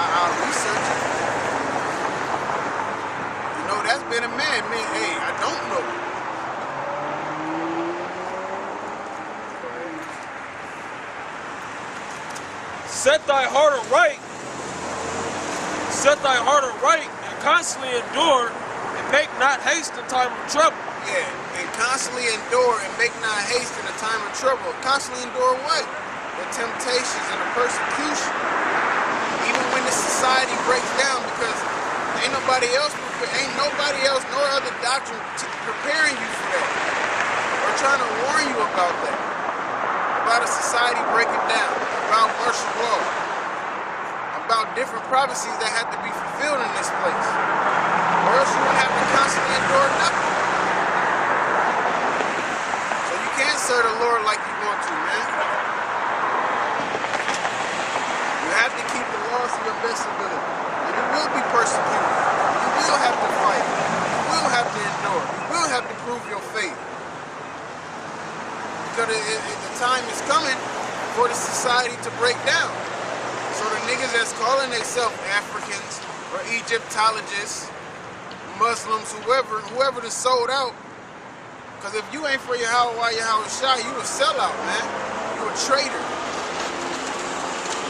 I'll research it. You know, that's been a man. Hey, I don't know. Set thy heart aright. Set thy heart aright and constantly endure and make not haste in time of trouble. Yeah, and constantly endure and make not haste in a time of trouble. Constantly endure what? The temptations and the persecution. Even when the society breaks down, because ain't nobody else, nor other doctrine preparing you for that. Or trying to warn you about that. About a society breaking down. About martial law. About different prophecies that have to be fulfilled in this place. Or else you wouldn't have to constantly endure nothing. So you can't serve the Lord like you want to, man. You have to keep the laws to your best ability. And you will be persecuted. You will have to fight. You will have to endure. You will have to prove your faith. Because the time is coming for the society to break down. So the niggas that's calling themselves Africans or Egyptologists, Muslims, whoever that's sold out, because if you ain't for Yahweh Shah, you a sellout, man. You a traitor.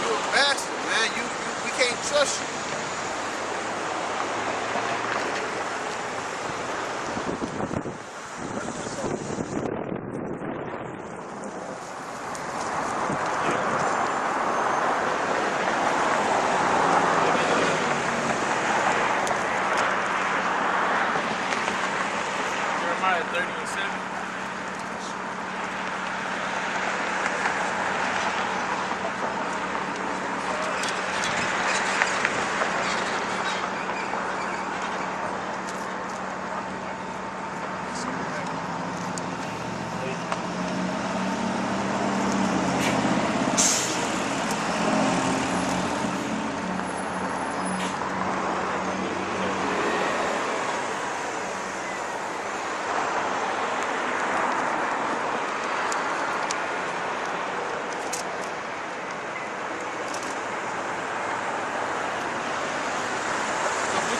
You a bastard, man. We can't trust you. Jeremiah 30:7.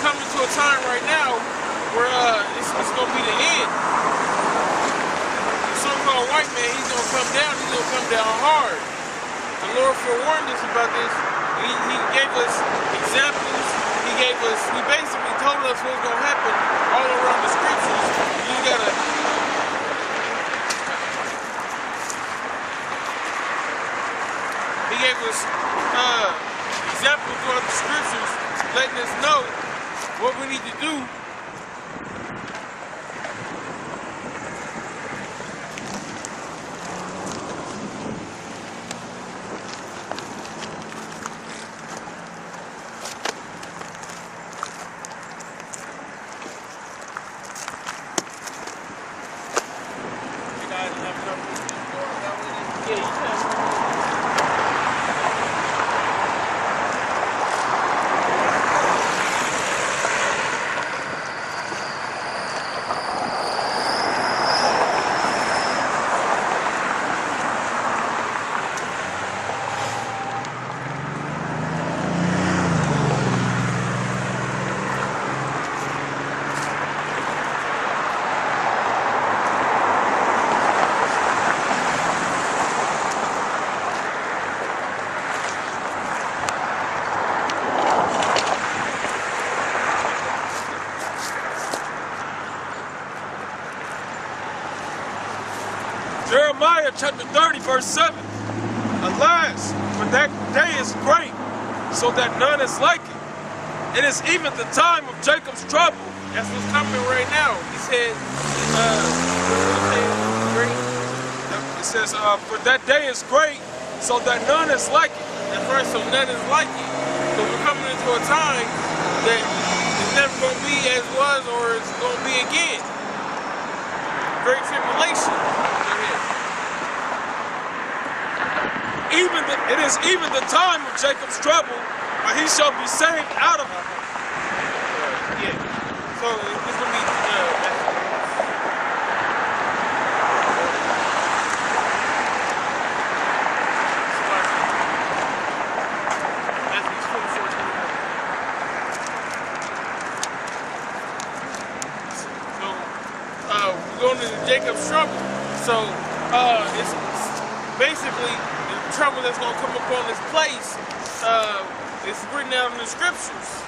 Coming to a time right now where it's gonna be the end. The so-called white man, he's gonna come down. He's gonna come down hard. The Lord forewarned us about this. He gave us examples. He basically told us what's gonna happen all around the scriptures. You gotta. He gave us examples throughout the scriptures, letting us know what we need to do. You guys have enough to go that way? Yeah, you can. Jeremiah chapter 30, verse 7. Alas, for that day is great, so that none is like it. It is even the time of Jacob's trouble. That's what's coming right now. He said, it says, for that day is great, so that none is like it. That's right, so none is like it. So we're coming into a time that it's never going to be as was or it's going to be again. Great tribulation. It is even the time of Jacob's trouble, but he shall be saved out of it. Yeah. So it's going to be Matthew 24:21. Jacob's trouble. So it's basically the trouble that's going to come upon this place. It's written out in the scriptures.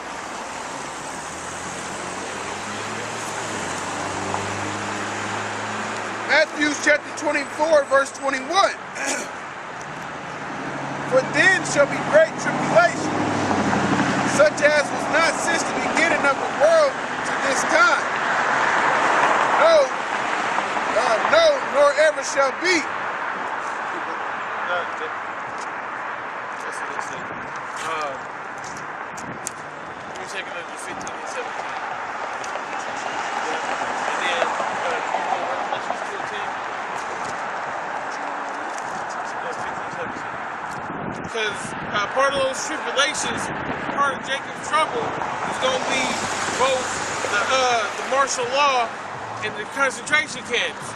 Matthew chapter 24, verse 21. For then shall be great tribulation, such as was not since the beginning of the world to this time. No, nor ever shall be. That's what it said. Let me check it out to 15 and 17. And then, Revelation 14. 15, 17. Because part of those tribulations, part of Jacob's trouble, is going to be both the martial law and the concentration camps.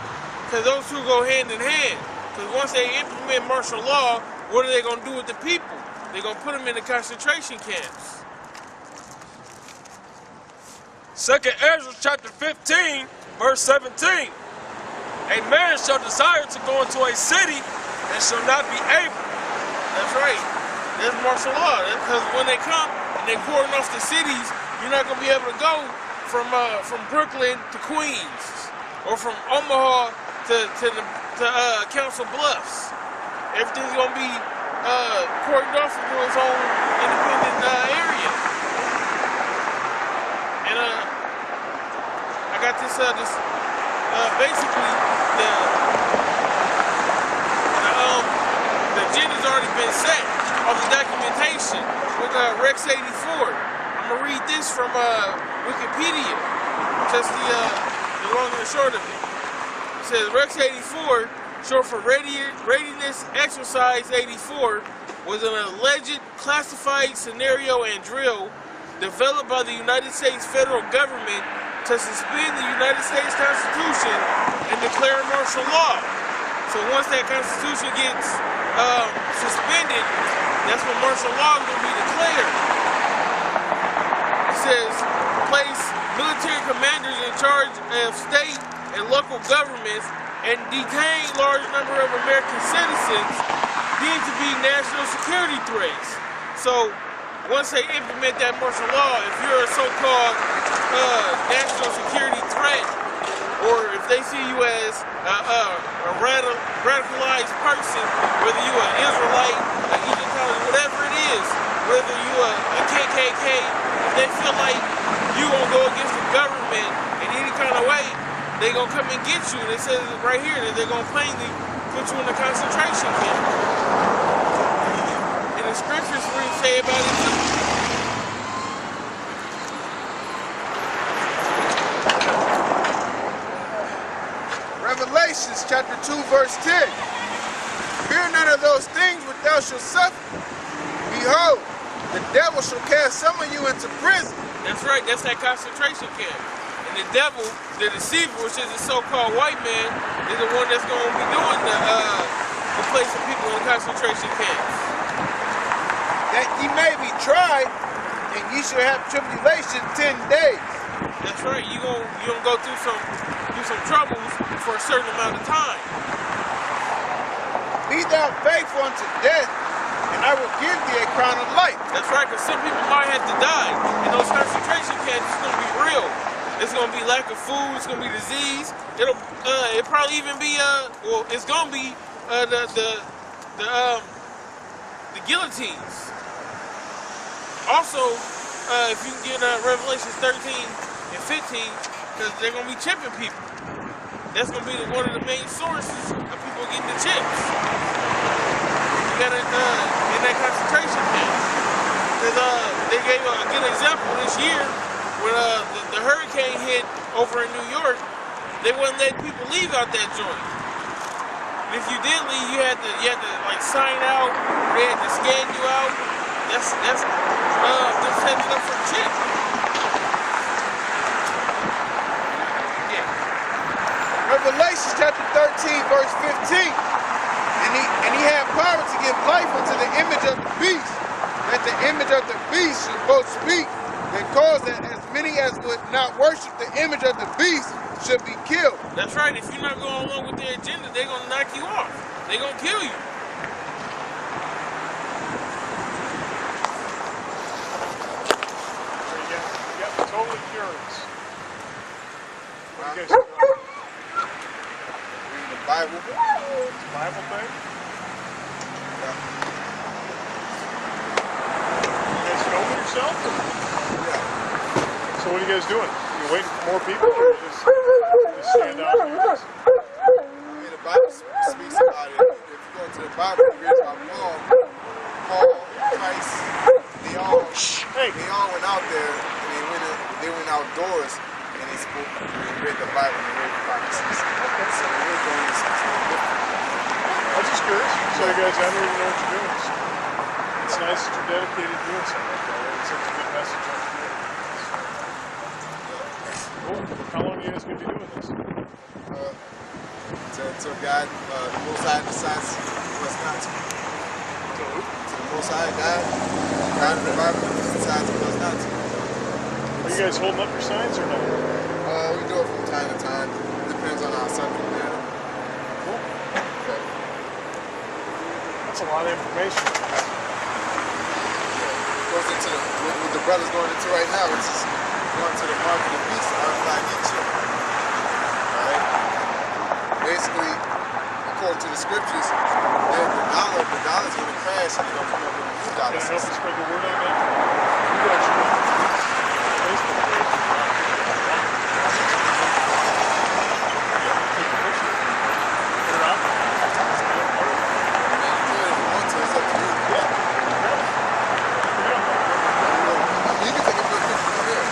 Because those two go hand in hand. Because once they implement martial law, what are they going to do with the people? They're going to put them in the concentration camps. 2nd Ezra chapter 15, verse 17. A man shall desire to go into a city and shall not be able. That's right. That's martial law. Because when they come and they cordon off the cities, you're not going to be able to go from Brooklyn to Queens or from Omaha to Council Bluffs. Everything's going to be cordoned off into its own independent area. And I got this basically the agenda's already been set on the documentation with Rex 84. I'm gonna read this from Wikipedia, just the long and the short of it. It says Rex 84, short for Readiness Exercise 84, was an alleged classified scenario and drill developed by the United States federal government to suspend the United States Constitution and declare martial law. So once that Constitution gets suspended, that's when martial law is going to be declared. It says, place military commanders in charge of state and local governments and detain large number of American citizens deemed to be national security threats. So once they implement that martial law, if you're a so-called national security threat, or if they see you as a radicalized person, whether you're an Israelite, an Egyptologist, whatever it is, whether you're a KKK, if they feel like you gonna go against the government in any kind of way, they gonna come and get you. They says right here that they're gonna plainly put you in a concentration camp. And the scriptures really say about it too. Revelations chapter 2, verse 10. Fear none of those things which thou shalt suffer. Behold, the devil shall cast some of you into prison. That's right, that's that concentration camp. And the devil, the deceiver, which is the so-called white man, is the one that's going to be doing the placing people in concentration camps. That ye may be tried, and ye shall have tribulation 10 days. That's right, you're gonna go through some troubles for a certain amount of time. Be thou faithful unto death, and I will give thee a crown of life. That's right, because some people might have to die. In those concentration camps, it's going to be real. It's going to be lack of food, it's going to be disease. It'll probably even be, it's going to be the guillotines. Also, if you can get Revelations 13 and 15, because they're going to be chipping people. That's going to be one of the main sources of people getting the chips. You got it in that concentration camp. Because they gave a good example this year when the hurricane hit over in New York. They wouldn't let people leave out that joint. And if you did leave, you had to like sign out. They had to scan you out. That's them setting it up for the chip. Revelation chapter 13, verse 15. And he had power to give life unto the image of the beast, that the image of the beast should both speak and cause that as many as would not worship the image of the beast should be killed. That's right. If you're not going along with their agenda, they're gonna knock you off. They're gonna kill you. So you got total ignorance. What do you guys do? Reading the Bible. It's a Bible thing? Yeah. You guys filming yourself? Yeah. So what are you guys doing? You waiting for more people, or you just stand out and just... I mean, the Bible speaks about it. If you go to the Bible, you read about Paul, Christ, they all went out there and they went outdoors and they spoke, they read the Bible and read the prophecies. So we're doing something different. I was just curious. So you guys, I don't even know what you're doing. It's nice that you're dedicated to doing something like that. It's such a good message on the field. Cool. How long are you guys going to be doing this? Until God, the Most High decides what's not to. To who? To the Most High, God in the Bible decides what's not to. Are you guys holding up your signs or no? We do it from time to time. Depends on our subject matter. Cool. Okay. That's a lot of information. Goes into what the brother's going into right now, which is going to the mark of the beast, the rfid chip. Alright? Basically, according to the scriptures, the dollar's going to crash and they're going to come up with a new dollar Can I help system. you spread the word on that? You actually have a Facebook page. Take a picture. Put it out there. If you want to, it's up to you. Yeah. You can take a good picture from here.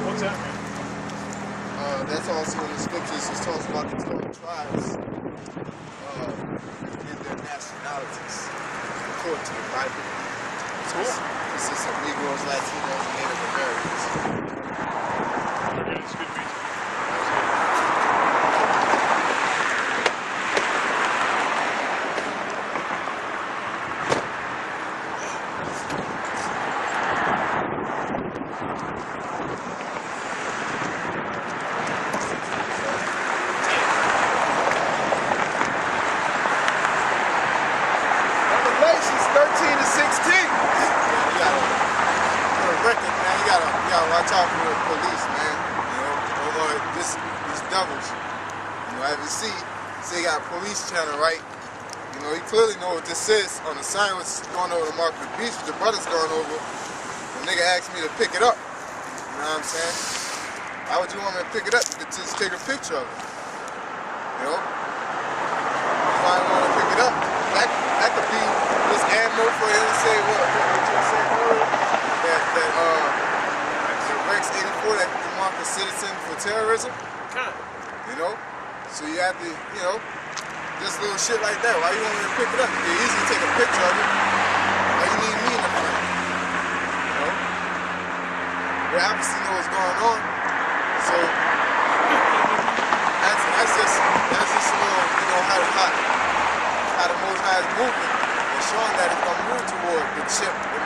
What's that mean? That's also in the scriptures. It talks about the 12 tribes and their nationalities, according to the Bible. Cool. This is some Negros, Latinos, and Native Americans. Okay, it's good meeting. Revelations 13 to 16. You gotta reckon, man. You gotta watch out for the police, man. You know, or these devils. You know, as you see you got a police channel, right? You know, you clearly know what this is on the sign, which is going over the mark of the beast, which the brother's going over. The nigga asked me to pick it up. You know what I'm saying? Why would you want me to pick it up? You could just take a picture of it. You know? You might want to pick it up. That could be this ammo for him to say what you said earlier. That Rex 84 that can mark a citizen for terrorism. You know? So you have to, you know, just little shit like that. Why you want me to pick it up? You can easily take a picture of it. Why you need me in the front? You know? They obviously know what's going on. So that's just a little, you know, how the Most High is moving. And showing that it's gonna move toward the chip and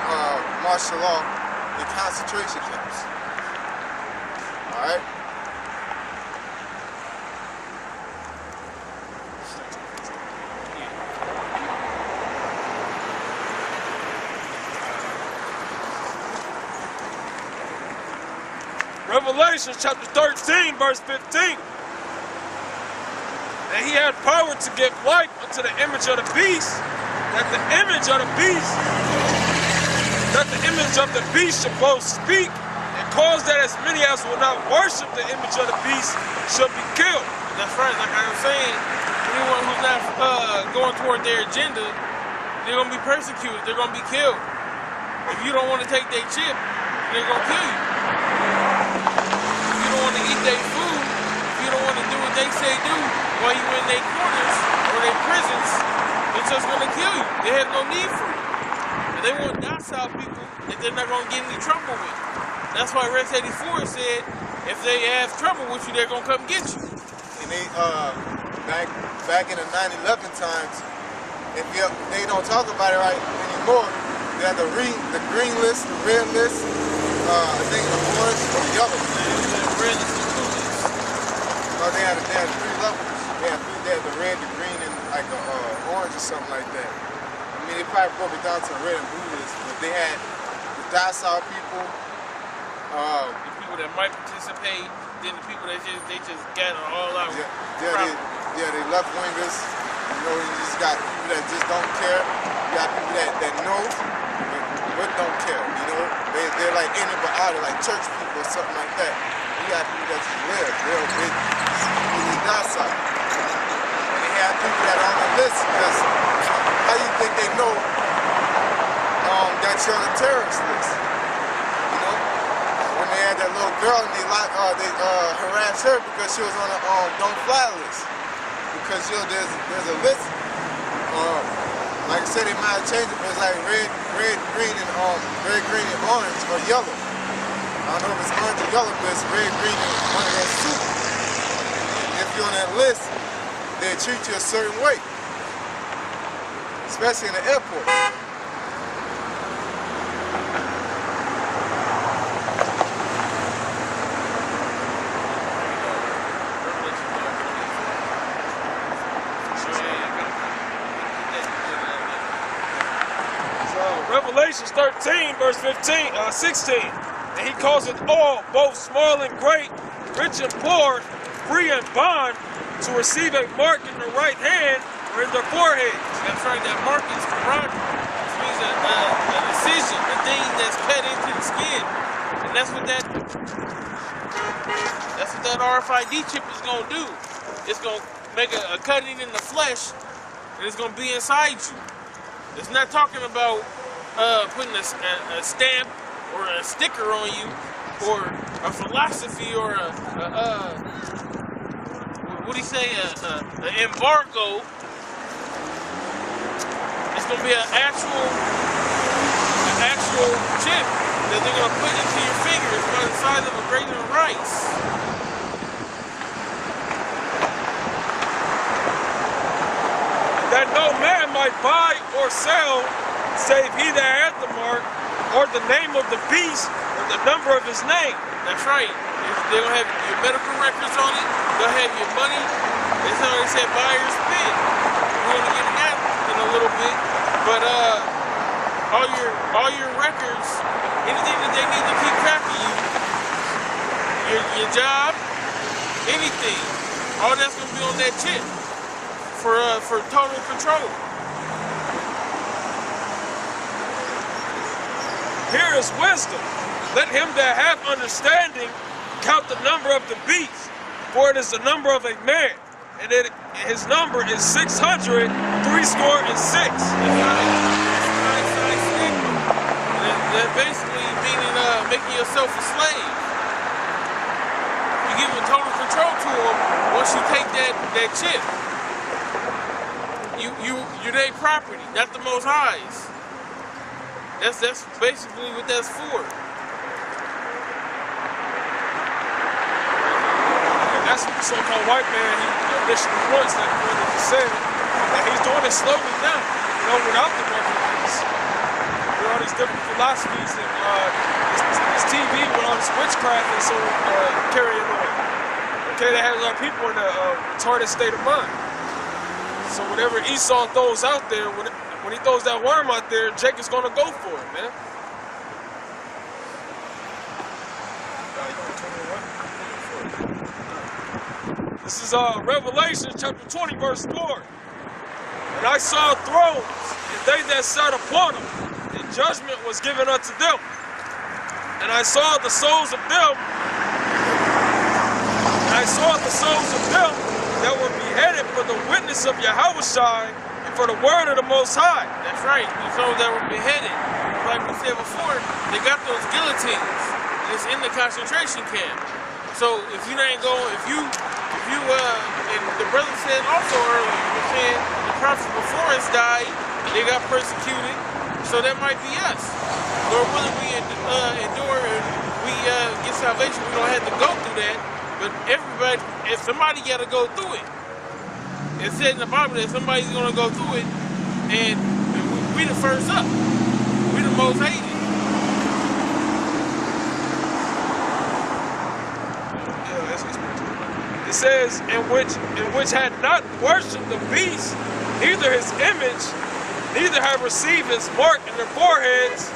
martial law and concentration camps. Alright? Revelation chapter 13, verse 15. And he had power to give life unto the image of the beast, that the image of the beast should both speak and cause that as many as will not worship the image of the beast should be killed. That's right. Like I was saying, anyone who's not going toward their agenda, they're gonna be persecuted. They're gonna be killed. If you don't want to take their chip, they're gonna kill you. If you don't want to eat their food, if you don't want to do what they say do while you in their corners or their prisons, they're just gonna kill you. They have no need for you. But they want docile people that they're not gonna get any trouble with. That's why Rex 84 said, if they have trouble with you, they're gonna come get you. they back in the 9/11 times, if they don't talk about it right anymore, they had the green list, the red list, I think the orange or the yellow. The red list. They had 3 levels. They had the red, the green, and like a orange or something like that. I mean, they probably broke it down to red and blue list, but they had the docile people, the people that might participate, then the people that just gather all out. They left wingers. You know, you just got people that just don't care. You got people that know but don't care. You know, they're like in it but out, like church people or something like that. You got people that just live. They're really docile. And they have people that are on the list because how you think they know that you're on the terrorist list? You know, when they had that little girl and they harassed her because she was on the don't fly list. Because there's a list. Like I said, they might have changed it, but it's like red, green, and orange or yellow. I don't know if it's orange or yellow, but it's red, green, and one of that soup. If you're on that list, they treat you a certain way, especially in the airport. Revelations 13, verse 16, and he calls it all, both small and great, rich and poor, free and bond, to receive a mark in the right hand or in their forehead. That's right, that mark is correct, which means a incision, a thing that's cut into the skin. And that's what that RFID chip is gonna do. It's gonna make a cutting in the flesh, and it's gonna be inside you. It's not talking about putting a stamp or a sticker on you, or a philosophy, or what do you say, an embargo. It's gonna be an actual chip that they're gonna put into your fingers by the size of a grain of rice. That no man might buy or sell, save he that hath the mark, or the name of the beast, or the number of his name. That's right. They're going to have your medical records on it. They'll have your money. That's how they said buyer's pin. We're going to get that in a little bit. But all your records, anything that they need to keep track of you, your job, anything, all that's going to be on that chip for total control. Here is wisdom. Let him that hath understanding count the number of the beast, for it is the number of a man, and his number is 666. That basically meaning making yourself a slave. You give total control to them once you take that chip. You're their property, not the Most High's. That's basically what that's for. And that's what the so-called white man, he initially points that brother just said, that he's doing it slowly now, you know, without the references. With all these different philosophies and this TV with all this witchcraft and so carrying on. Okay, that has a lot of people in a retarded state of mind. So whatever Esau throws out there, when he throws that worm out there, Jake is going to go for it, man. This is Revelation chapter 20, verse 4. And I saw thrones, and they that sat upon them, and judgment was given unto them. And I saw the souls of them, that were beheaded for the witness of Yahushua and for the word of the Most High. That's right. The souls that were beheaded, like we said before, they got those guillotines. And it's in the concentration camp. So if you ain't going, if you and the brother said also earlier, he was saying the prophets before us died, they got persecuted. So that might be us. Lord willing, we endure and we get salvation. We don't have to go through that. But everybody, if somebody got to go through it, it said in the Bible that somebody's going to go through it, and we the first up. We the most hated. It says, in which had not worshipped the beast, neither his image, neither have received his mark in their foreheads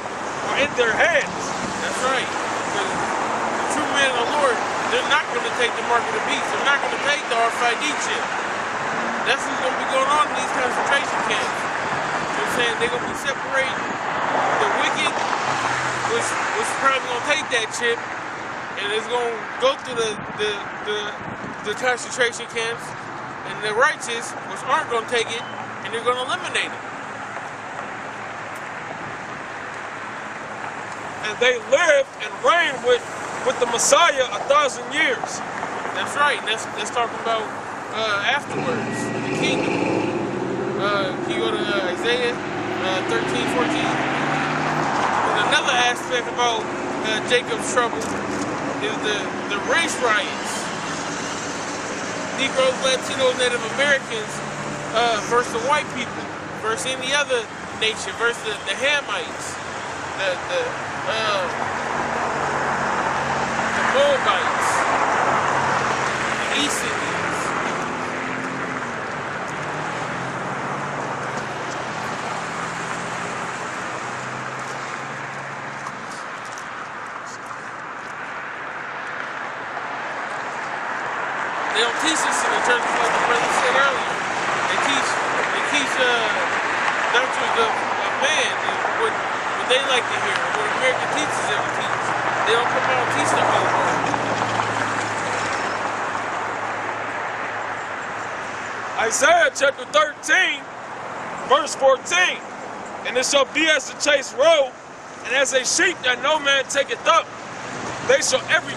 or in their hands. That's right. Because the true men of the Lord, they're not going to take the mark of the beast. They're not going to take the rfid chip. That's what's going to be going on in these concentration camps. You know what I'm saying? They're going to be separating the wicked, which probably going to take that chip, and it's going to go through the concentration camps, and the righteous, which aren't going to take it, and they're going to eliminate it. And they lived and reigned with the Messiah 1,000 years. That's right. That's talking about afterwards, the kingdom. Can you go to Isaiah 13, 14? And another aspect about Jacob's trouble is the race riots. Negros, Latinos, Native Americans versus the white people, versus any other nation, versus the Hamites, the Moabites, the East Indians. They don't teach this in the churches like the brother said earlier. They teach doctrines of man, what they like to hear, what American teachers ever teach. They don't come out and teach them anymore. Isaiah chapter 13, verse 14. And it shall be as the chase road, and as a sheep that no man taketh up, they shall every